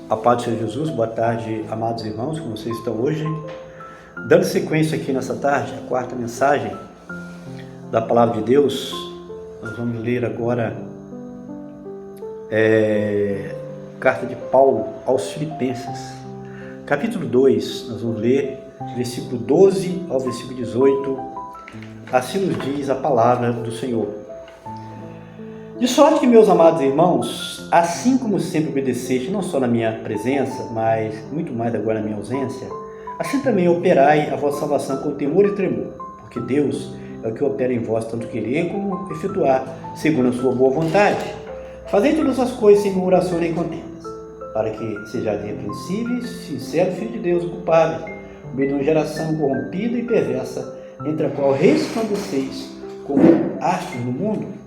A paz do Senhor Jesus, boa tarde, amados irmãos, como vocês estão hoje? Dando sequência aqui nessa tarde, a quarta mensagem da Palavra de Deus, nós vamos ler agora carta de Paulo aos Filipenses, capítulo 2, nós vamos ler versículo 12 ao versículo 18, assim nos diz a Palavra do Senhor. De sorte que, meus amados irmãos, assim como sempre obedeceste, não só na minha presença, mas muito mais agora na minha ausência, assim também operai a vossa salvação com temor e tremor, porque Deus é o que opera em vós tanto querer como efetuar, segundo a sua boa vontade. Fazei todas as coisas sem murmuração nem contendas, para que sejais irrepreensíveis, sinceros, filhos de Deus, culpáveis, no meio de uma geração corrompida e perversa, entre a qual resplandeceis como astros no mundo.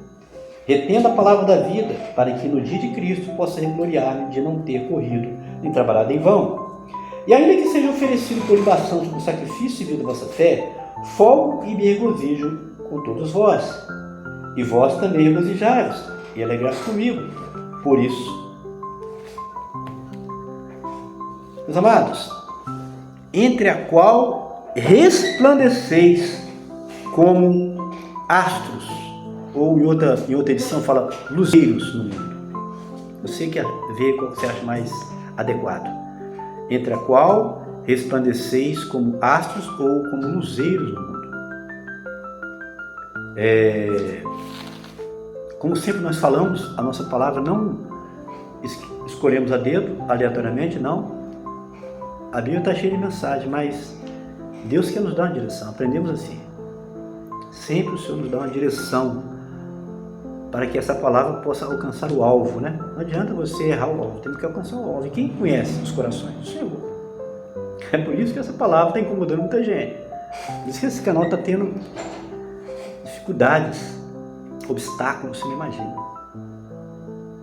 Retendo a palavra da vida, para que no dia de Cristo possa gloriar-me de não ter corrido nem trabalhado em vão. E ainda que seja oferecido por libação sobre o sacrifício civil da vossa fé, folgo e me regozijo com todos vós. E vós também regozijai-vos e alegrai-vos comigo. Por isso, meus amados, entre a qual resplandeceis como astros, ou em outra edição fala luzeiros no mundo. Você quer ver qual você acha mais adequado. Entre a qual resplandeceis como astros ou como luzeiros no mundo. Como sempre nós falamos, a nossa palavra não escolhemos a dedo, aleatoriamente, não. A Bíblia está cheia de mensagem, mas Deus quer nos dar uma direção. Aprendemos assim. Sempre o Senhor nos dá uma direção para que essa palavra possa alcançar o alvo, né? Não adianta você errar o alvo, temos que alcançar o alvo. E quem conhece os corações? O Senhor. É por isso que essa palavra está incomodando muita gente. Por isso que esse canal está tendo dificuldades, obstáculos, você não imagina.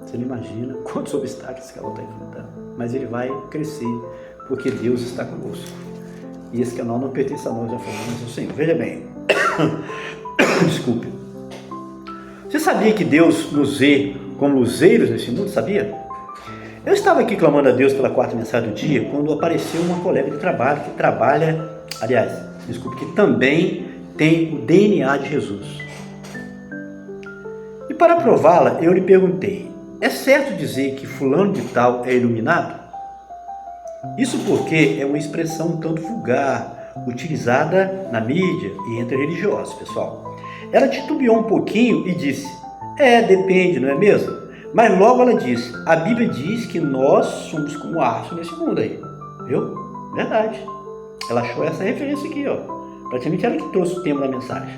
Você não imagina quantos obstáculos esse canal está enfrentando. Mas ele vai crescer, porque Deus está conosco. E esse canal não pertence a nós, já falamos ao Senhor. Veja bem. Desculpe. Você sabia que Deus nos vê como luzeiros nesse mundo, sabia? Eu estava aqui clamando a Deus pela quarta mensagem do dia, quando apareceu uma colega de trabalho que também tem o DNA de Jesus. E para prová-la, eu lhe perguntei, é certo dizer que fulano de tal é iluminado? Isso porque é uma expressão um tanto vulgar, utilizada na mídia e entre religiosos, pessoal. Ela titubeou um pouquinho e disse, depende, não é mesmo? Mas logo ela disse, a Bíblia diz que nós somos como astros nesse mundo aí. Viu? Verdade. Ela achou essa referência aqui, ó. Praticamente ela que trouxe o tema da mensagem.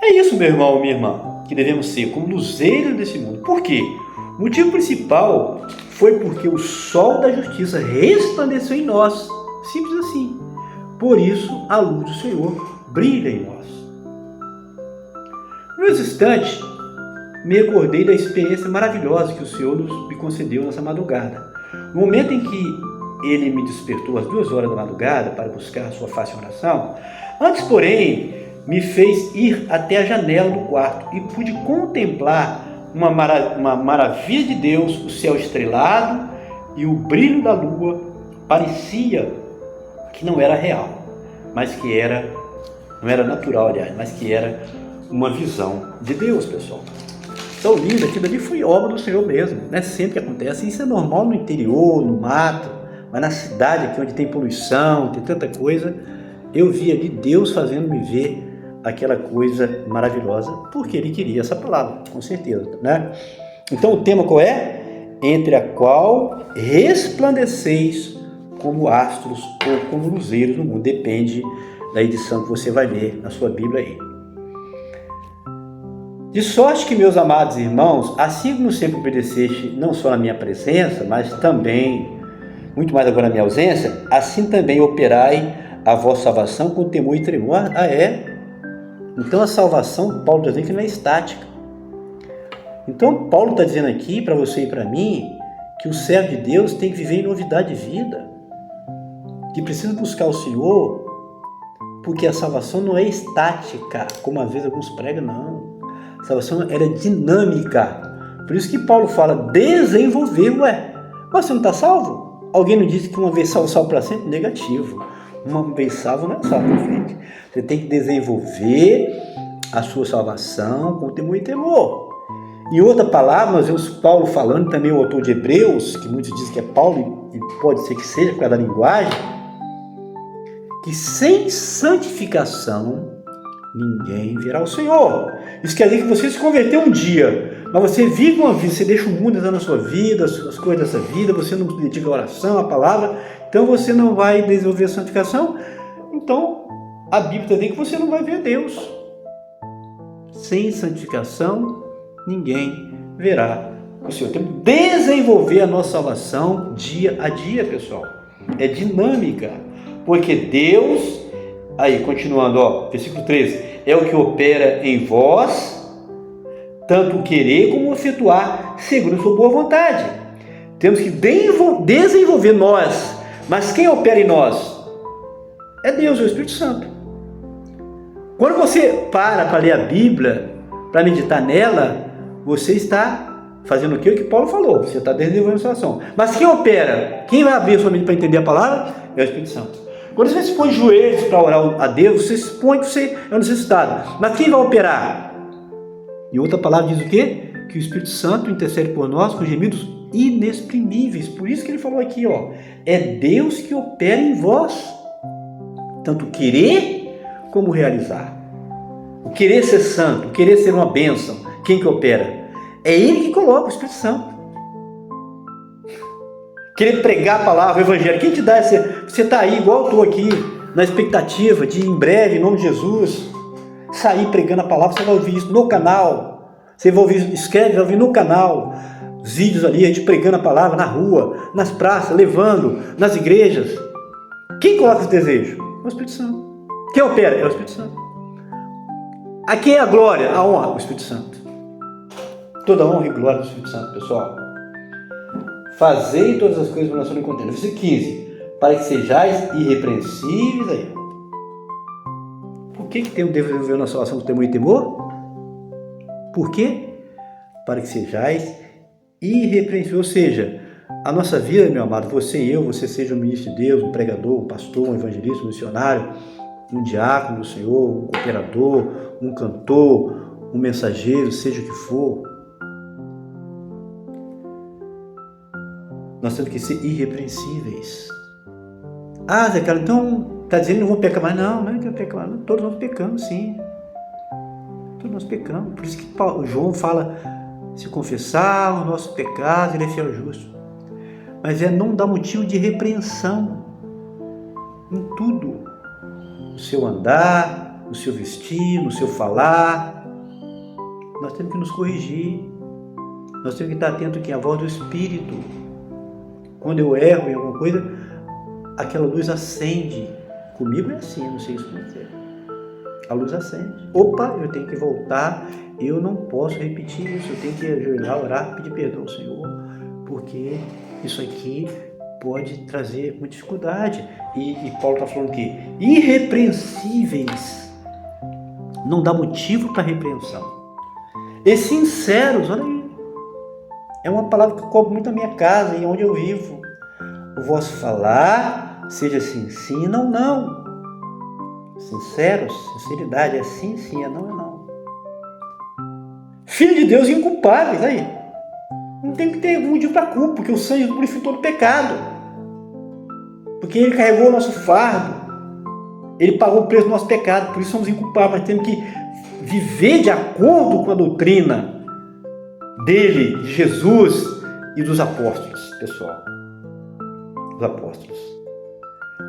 É isso, meu irmão ou minha irmã, que devemos ser como luzeiros desse mundo. Por quê? O motivo principal foi porque o sol da justiça resplandeceu em nós. Simples assim. Por isso, a luz do Senhor brilha em nós. Nesse instante, me recordei da experiência maravilhosa que o Senhor me concedeu nessa madrugada. No momento em que Ele me despertou às 2 horas da madrugada para buscar a sua face em oração, antes, porém, me fez ir até a janela do quarto e pude contemplar uma maravilha de Deus, o céu estrelado e o brilho da lua. Parecia que não era real, mas que não era natural, aliás, mas que era uma visão de Deus, pessoal. Tão lindo, aquilo ali foi obra do Senhor mesmo, não é sempre que acontece. Isso é normal no interior, no mato, mas na cidade aqui onde tem poluição, tem tanta coisa, eu vi ali Deus fazendo me ver aquela coisa maravilhosa, porque Ele queria essa palavra, com certeza, né? Então o tema qual é? Entre a qual resplandeceis como astros ou como luzeiros no mundo, depende da edição que você vai ler na sua Bíblia aí. De sorte que, meus amados irmãos, assim como sempre obedeceste, não só na minha presença, mas também, muito mais agora na minha ausência, assim também operai a vossa salvação com temor e tremor. Então a salvação, Paulo está dizendo que não é estática. Então Paulo está dizendo aqui, para você e para mim, que o servo de Deus tem que viver em novidade de vida, que precisa buscar o Senhor, porque a salvação não é estática, como às vezes alguns pregam, não. A salvação era dinâmica. Por isso que Paulo fala desenvolver, Mas você não está salvo? Alguém não disse que uma vez salvo para sempre? Negativo. Uma vez salvo não é salvo para frente. Você tem que desenvolver a sua salvação com temor e temor. Em outra palavra, nós vemos Paulo falando, também o autor de Hebreus, que muitos dizem que é Paulo, e pode ser que seja por causa da linguagem, que sem santificação ninguém verá o Senhor. Isso quer dizer que você se converteu um dia, mas você vive uma vida, você deixa o mundo entrar na sua vida, as coisas dessa vida, você não se dedica à oração, à palavra, então você não vai desenvolver a santificação. Então, a Bíblia diz que você não vai ver Deus. Sem santificação, ninguém verá o Senhor. Temos que desenvolver a nossa salvação dia a dia, pessoal. É dinâmica, porque Deus, aí continuando, versículo 13, é o que opera em vós, tanto o querer como o efetuar, segundo a sua boa vontade. Temos que desenvolver nós, mas quem opera em nós? É Deus, é o Espírito Santo. Quando você para ler a Bíblia, para meditar nela, você está fazendo o que Paulo falou, você está desenvolvendo a situação. Mas quem opera, quem vai abrir a sua mente para entender a palavra? É o Espírito Santo. Quando você se põe de joelhos para orar a Deus, você se põe que você é um necessitado. Mas quem vai operar? E outra palavra diz o quê? Que o Espírito Santo intercede por nós com gemidos inexprimíveis. Por isso que ele falou aqui, é Deus que opera em vós, tanto querer como realizar. O querer ser santo, o querer ser uma bênção, quem que opera? É Ele que coloca, o Espírito Santo. Querer pregar a palavra, o Evangelho, quem te dá essa... Você está aí, igual eu estou aqui, na expectativa de, em breve, em nome de Jesus, sair pregando a palavra. Você vai ouvir isso no canal. Você vai ouvir, escreve, vai ouvir no canal. Os vídeos ali, a gente pregando a palavra na rua, nas praças, levando, nas igrejas. Quem coloca esse desejo? É o Espírito Santo. Quem opera? É o Espírito Santo. A quem é a glória? A honra? O Espírito Santo. Toda honra e glória do Espírito Santo, pessoal. Fazei todas as coisas para a nação contenda. Versículo 15. Para que sejais irrepreensíveis. Aí. Por que temos que desenvolver a nossa salvação com temor e temor? Por quê? Para que sejais irrepreensíveis. Ou seja, a nossa vida, meu amado, você e eu, você seja um ministro de Deus, um pregador, um pastor, um evangelista, um missionário, um diácono do Senhor, um cooperador, um cantor, um mensageiro, seja o que for. Nós temos que ser irrepreensíveis. Ah, Zé Carlos, então está dizendo que não vou pecar mais? Não, não é que eu peco mais. Todos nós pecamos, sim. Todos nós pecamos. Por isso que João fala, se confessar os nossos pecados, ele é fiel e justo. Mas não dá motivo de repreensão em tudo. No seu andar, no seu vestir, no seu falar. Nós temos que nos corrigir. Nós temos que estar atentos aqui à voz do Espírito. Quando eu erro em alguma coisa, aquela luz acende. Comigo é assim, eu não sei isso como é. A luz acende. Opa, eu tenho que voltar, eu não posso repetir isso, eu tenho que ajoelhar, orar, pedir perdão ao Senhor, porque isso aqui pode trazer muita dificuldade. E Paulo está falando que irrepreensíveis não dá motivo para repreensão. E sinceros, olha aí. É uma palavra que cobre muito a minha casa e onde eu vivo. O vosso falar seja sim, sim e não, não. Sinceros, sinceridade, é sim, sim, é não, é não. Filho de Deus inculpáveis, aí. Não tem que ter motivo para culpa, porque o sangue purificou todo pecado. Porque Ele carregou o nosso fardo. Ele pagou o preço do nosso pecado, por isso somos inculpáveis, mas temos que viver de acordo com a doutrina dele, de Jesus e dos apóstolos, pessoal. Os apóstolos.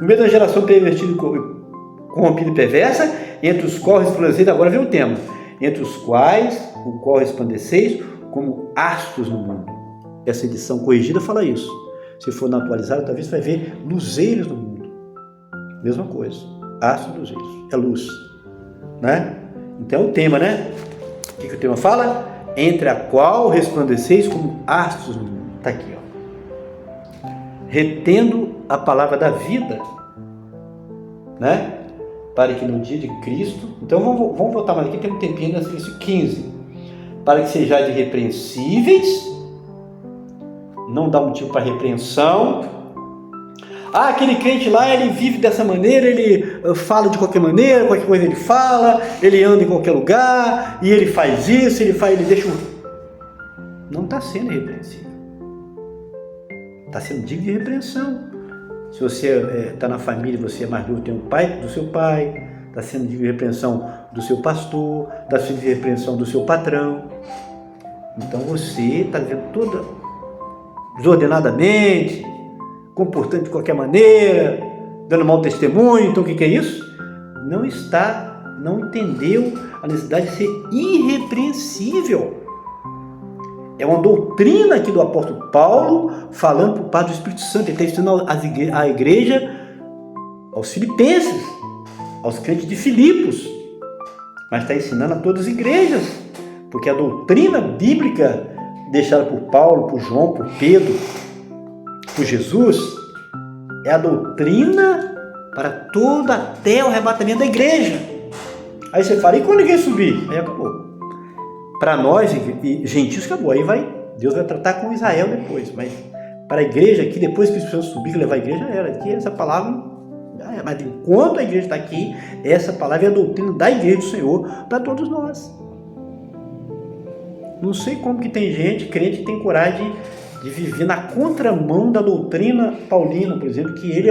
No meio da geração pervertida, corrompida e perversa, entre os quais resplandeceis, agora vem o tema, entre os quais o qual resplandeceis como astros no mundo. Essa edição corrigida fala isso. Se for na atualizada, talvez você vai ver luzeiros no mundo. Mesma coisa. Astros e luzeiros. É luz. Né? Então é o tema, né? O que o tema fala? Entre a qual resplandeceis como astros no mundo. Está aqui, ó. Retendo a palavra da vida, né? Para que no dia de Cristo... Então vamos voltar mais aqui, tem um tempinho nesse versículo 15. Para que sejais irrepreensíveis não dá motivo para repreensão. Aquele crente lá, ele vive dessa maneira, ele fala de qualquer maneira, qualquer coisa ele fala, ele anda em qualquer lugar, e ele faz isso, ele deixa Não está sendo irrepreensível. Está sendo digno de repreensão. Se você está na família, você é mais novo, tem um pai do seu pai, está sendo digno de repreensão do seu pastor, está sendo de repreensão do seu patrão. Então você está vivendo toda desordenadamente, comportando de qualquer maneira, dando mau testemunho. Então o que é isso? Não entendeu a necessidade de ser irrepreensível. É uma doutrina aqui do apóstolo Paulo, falando para o Pai do Espírito Santo. Ele está ensinando à igreja, aos filipenses, aos crentes de Filipos, mas está ensinando a todas as igrejas, porque a doutrina bíblica deixada por Paulo, por João, por Pedro, por Jesus, é a doutrina para toda até o arrebatamento da igreja. Aí você fala, e quando ninguém subir? Aí acabou. Para nós, e gentios, acabou. Aí Deus vai tratar com Israel depois, mas para a igreja aqui, depois que os pessoas subirem e levar a igreja, era que essa palavra, mas enquanto a igreja está aqui, essa palavra é a doutrina da igreja do Senhor para todos nós. Não sei como que tem gente, crente, que tem coragem de viver na contramão da doutrina paulina, por exemplo, que ele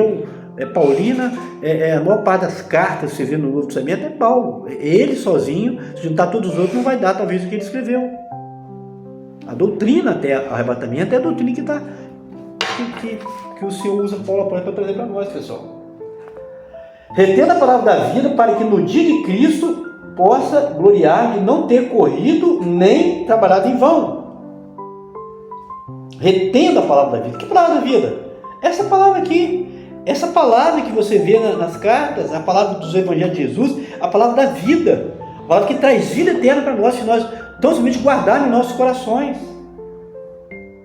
Paulina, a maior parte das cartas que você vê no Novo Testamento é Paulo. Ele sozinho, se juntar todos os outros, não vai dar talvez o que ele escreveu. A doutrina até o arrebatamento é a doutrina que o Senhor usa Paulo para trazer para nós, pessoal. Retendo a palavra da vida para que no dia de Cristo possa gloriar de não ter corrido nem trabalhado em vão. Retendo a palavra da vida. Que palavra da vida? Essa palavra aqui. Essa palavra que você vê nas cartas, a palavra dos evangelhos de Jesus, a palavra da vida, a palavra que traz vida eterna para nós, se nós tão somente guardarmos em nossos corações.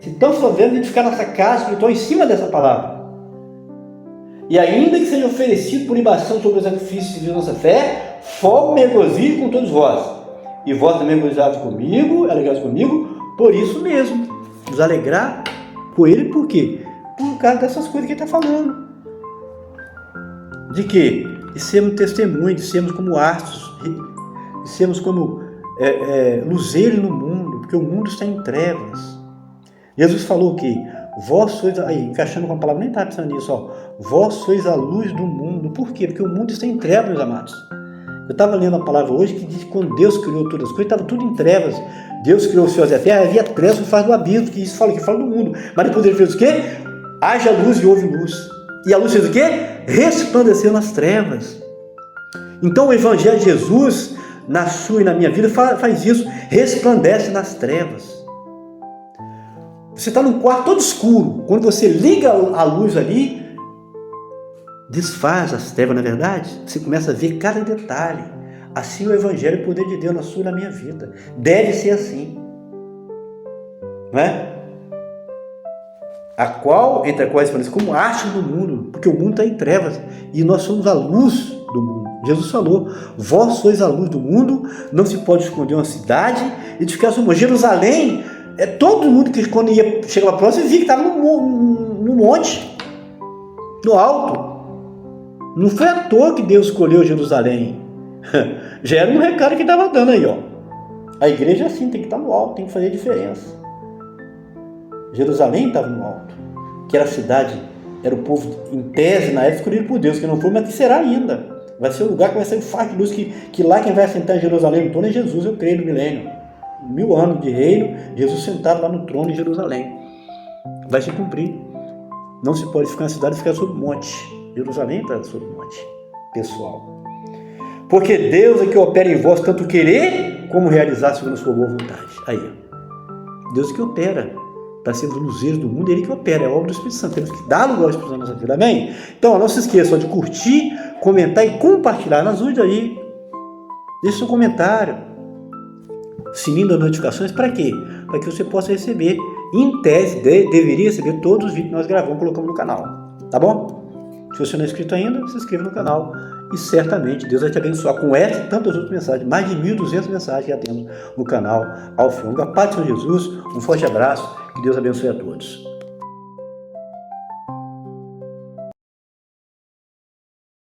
Se tão somente edificar nossa casa espiritual em cima dessa palavra. E ainda que seja oferecido por libação sobre os sacrifícios de nossa fé, fogo me regozije com todos vós. E vós também regozijados comigo, alegrados comigo, por isso mesmo. Nos alegrar com ele, por quê? Por causa dessas coisas que ele está falando. De quê? De sermos testemunhos, de sermos como astros, de sermos como luzeiros no mundo, porque o mundo está em trevas. Jesus falou que vós sois, aí encaixando com a palavra, nem estava pensando nisso, ó, vós sois a luz do mundo. Por quê? Porque o mundo está em trevas, meus amados. Eu estava lendo a palavra hoje que diz que quando Deus criou todas as coisas, estava tudo em trevas. Deus criou os céus e a terra, havia trevas por face do abismo, que isso fala do mundo. Mas depois ele fez o quê? Haja luz e houve luz. E a luz fez o quê? Resplandeceu nas trevas. Então o Evangelho de Jesus, na sua e na minha vida, faz isso, resplandece nas trevas. Você está num quarto todo escuro, quando você liga a luz ali, desfaz as trevas, na verdade, você começa a ver cada detalhe. Assim o Evangelho é o poder de Deus na sua e na minha vida. Deve ser assim. Não é? Entre a qual resplandece como arte do mundo, porque o mundo está em trevas e nós somos a luz do mundo. Jesus falou, vós sois a luz do mundo, não se pode esconder uma cidade e de ficar sua. Jerusalém, todo mundo que quando ia chegar lá próximo, via que estava no monte, no alto. Não foi à toa que Deus escolheu Jerusalém. Já era um recado que estava dando aí, ó. A igreja assim tem que estar no alto, tem que fazer diferença. Jerusalém estava no alto, que era a cidade, era o povo em tese na época escolhido por Deus, que não foi, mas que será ainda. Vai ser o lugar que vai ser o faro de luz, que lá quem vai assentar em Jerusalém no trono é Jesus, eu creio, no milênio. 1000 anos de reino, Jesus sentado lá no trono em Jerusalém. Vai se cumprir. Não se pode ficar na cidade e ficar sob o monte. Jerusalém está sob o monte, pessoal. Porque Deus é que opera em vós tanto querer como realizar segundo a sua boa vontade. Aí, Deus é que opera. Para sermos luzeiros do mundo, ele que opera, é a obra do Espírito Santo. Temos que dar lugar ao Espírito Santo na nossa vida, amém? Então, não se esqueça de curtir, comentar e compartilhar. Nas ajude aí. Deixe seu comentário. Sininho das notificações, para quê? Para que você possa receber, em tese, deveria receber todos os vídeos que nós gravamos e colocamos no canal. Tá bom? Se você não é inscrito ainda, se inscreva no canal. E certamente Deus vai te abençoar com essa e tantas outras mensagens. Mais de 1.200 mensagens que já temos no canal Alfa e Ômega. A paz de Senhor Jesus. Um forte abraço. Que Deus abençoe a todos.